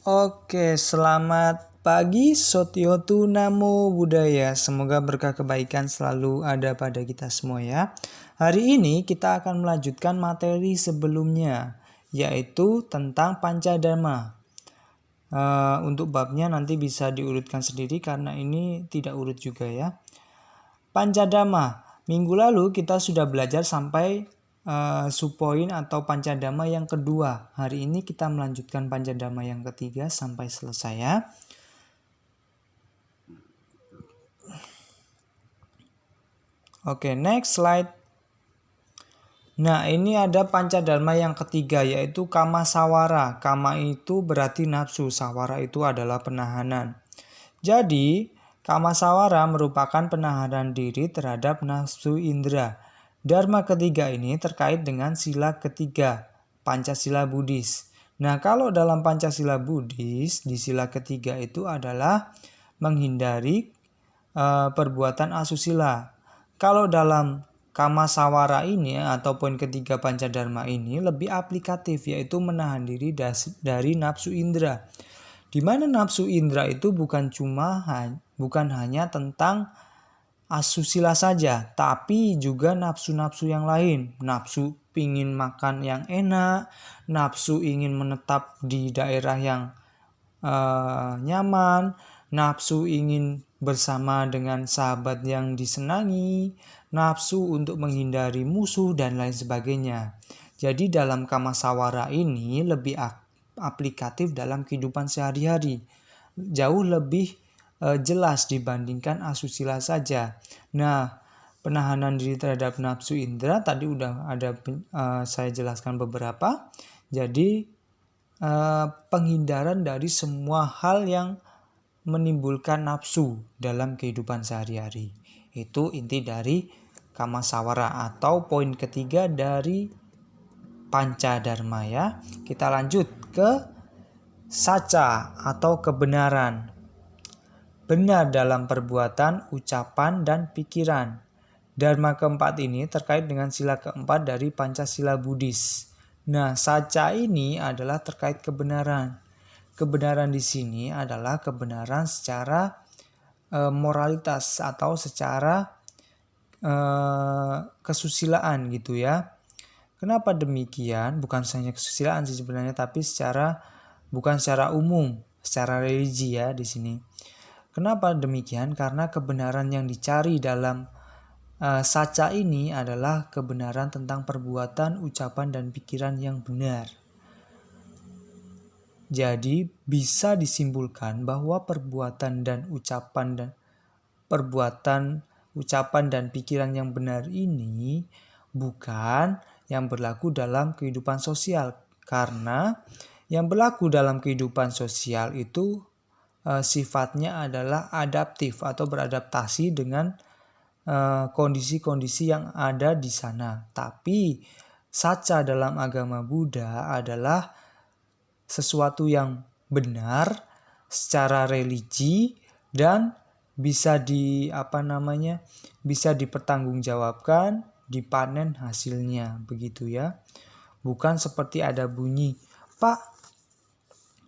Oke, selamat pagi Sotiotu Namo Buddhaya. Semoga berkah kebaikan selalu ada pada kita semua ya. Hari ini kita akan melanjutkan materi sebelumnya, yaitu tentang Pancadharma. Untuk babnya nanti bisa diurutkan sendiri karena ini tidak urut juga ya. Pancadharma. Minggu lalu kita sudah belajar sampai subpoin atau Pancadharma yang kedua. Hari ini kita melanjutkan Pancadharma yang ketiga sampai selesai ya. Oke, next slide. Nah, ini ada Pancadharma yang ketiga yaitu Kama Sawara. Kama itu berarti nafsu, sawara itu adalah penahanan. Jadi, Kama Sawara merupakan penahanan diri terhadap nafsu indera. Dharma ketiga ini terkait dengan sila ketiga, Pancasila Buddhis. Nah, kalau dalam Pancasila Buddhis, di sila ketiga itu adalah menghindari perbuatan asusila. Kalau dalam Kama Sawara ini atau poin ketiga Pancadharma ini lebih aplikatif, yaitu menahan diri dari nafsu indera. Di mana nafsu indera itu bukan hanya tentang asusila saja, tapi juga nafsu-nafsu yang lain. Nafsu ingin makan yang enak, nafsu ingin menetap di daerah yang nyaman, nafsu ingin bersama dengan sahabat yang disenangi, nafsu untuk menghindari musuh, dan lain sebagainya. Jadi dalam Kama Sawara ini lebih aplikatif dalam kehidupan sehari-hari. Jauh lebih jelas dibandingkan asusila saja. Nah, penahanan diri terhadap nafsu indera tadi udah ada saya jelaskan beberapa. Jadi penghindaran dari semua hal yang menimbulkan nafsu dalam kehidupan sehari-hari. Itu inti dari Kama Sawara atau poin ketiga dari Pancadharma ya. Kita lanjut ke Saca atau kebenaran. Benar dalam perbuatan, ucapan, dan pikiran. Dharma keempat ini terkait dengan sila keempat dari Pancasila Buddhis. Nah, saca ini adalah terkait kebenaran. Kebenaran di sini adalah kebenaran secara moralitas atau secara kesusilaan gitu ya. Kenapa demikian? Bukan hanya kesusilaan sih sebenarnya, tapi bukan secara umum, secara religi ya di sini. Kenapa demikian? Karena kebenaran yang dicari dalam saca ini adalah kebenaran tentang perbuatan, ucapan, dan pikiran yang benar. Jadi bisa disimpulkan bahwa perbuatan, ucapan dan pikiran yang benar ini bukan yang berlaku dalam kehidupan sosial. Karena yang berlaku dalam kehidupan sosial itu sifatnya adalah adaptif atau beradaptasi dengan kondisi-kondisi yang ada di sana. Tapi saca dalam agama Buddha adalah sesuatu yang benar secara religi dan bisa bisa dipertanggungjawabkan, dipanen hasilnya begitu ya. Bukan seperti ada bunyi, "Pak,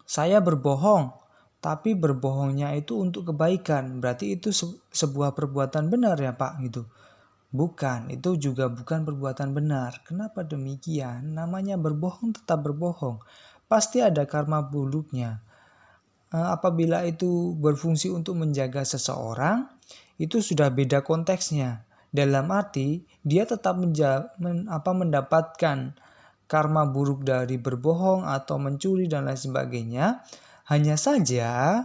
saya berbohong." Tapi berbohongnya itu untuk kebaikan. Berarti itu sebuah perbuatan benar ya Pak gitu. Bukan, itu juga bukan perbuatan benar. Kenapa demikian? Namanya berbohong tetap berbohong. Pasti ada karma buruknya. Apabila itu berfungsi untuk menjaga seseorang, itu sudah beda konteksnya. Dalam arti, dia tetap mendapatkan karma buruk dari berbohong atau mencuri dan lain sebagainya. Hanya saja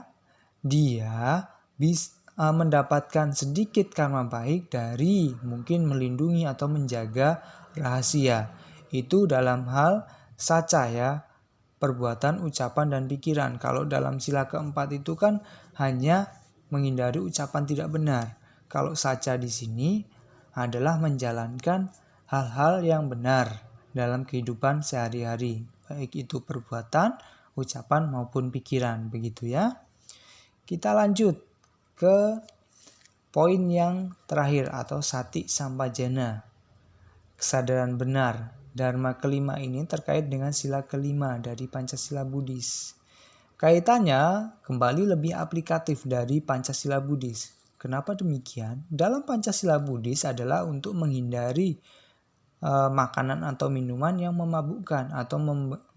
dia bisa mendapatkan sedikit karma baik dari mungkin melindungi atau menjaga rahasia. Itu dalam hal saca ya, perbuatan, ucapan, dan pikiran. Kalau dalam sila keempat itu kan hanya menghindari ucapan tidak benar. Kalau saca di sini adalah menjalankan hal-hal yang benar dalam kehidupan sehari-hari, baik itu perbuatan, ucapan maupun pikiran, begitu ya. Kita lanjut ke poin yang terakhir atau sati sampajana, kesadaran benar. Dharma kelima ini terkait dengan sila kelima dari Pancasila Buddhis. Kaitannya kembali lebih aplikatif dari Pancasila Buddhis. Kenapa demikian? Dalam Pancasila Buddhis adalah untuk menghindari makanan atau minuman yang memabukkan atau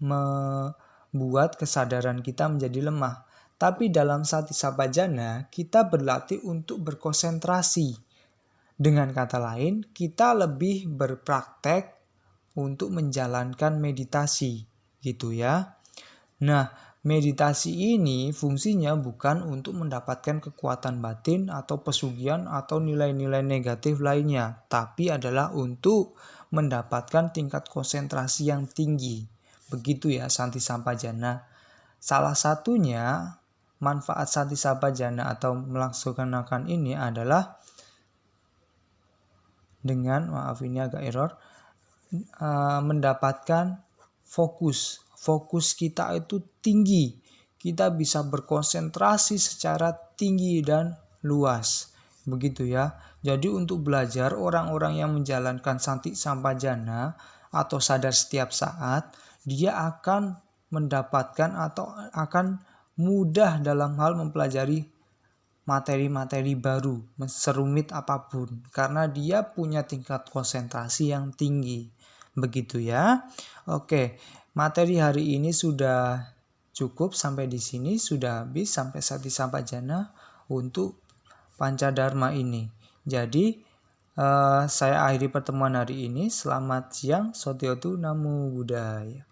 membuat kesadaran kita menjadi lemah. Tapi dalam Sati Sampajana kita berlatih untuk berkonsentrasi. Dengan kata lain, kita lebih berpraktek untuk menjalankan meditasi, gitu ya. Nah, meditasi ini fungsinya bukan untuk mendapatkan kekuatan batin atau pesugihan atau nilai-nilai negatif lainnya, tapi adalah untuk mendapatkan tingkat konsentrasi yang tinggi. Begitu ya Sati Sampajana. Salah satunya manfaat Sati Sampajana atau melaksanakan ini adalah dengan, maaf ini agak error, mendapatkan fokus. Fokus kita itu tinggi. Kita bisa berkonsentrasi secara tinggi dan luas. Begitu ya. Jadi untuk belajar orang-orang yang menjalankan Sati Sampajana atau sadar setiap saat, dia akan mendapatkan atau akan mudah dalam hal mempelajari materi-materi baru, serumit apapun, karena dia punya tingkat konsentrasi yang tinggi. Begitu ya. Oke, materi hari ini sudah cukup sampai di sini, sudah habis sampai Sati Sampajana untuk Pancadharma ini. Jadi saya akhiri pertemuan hari ini. Selamat siang, Sotiotu Namo Buddhaya.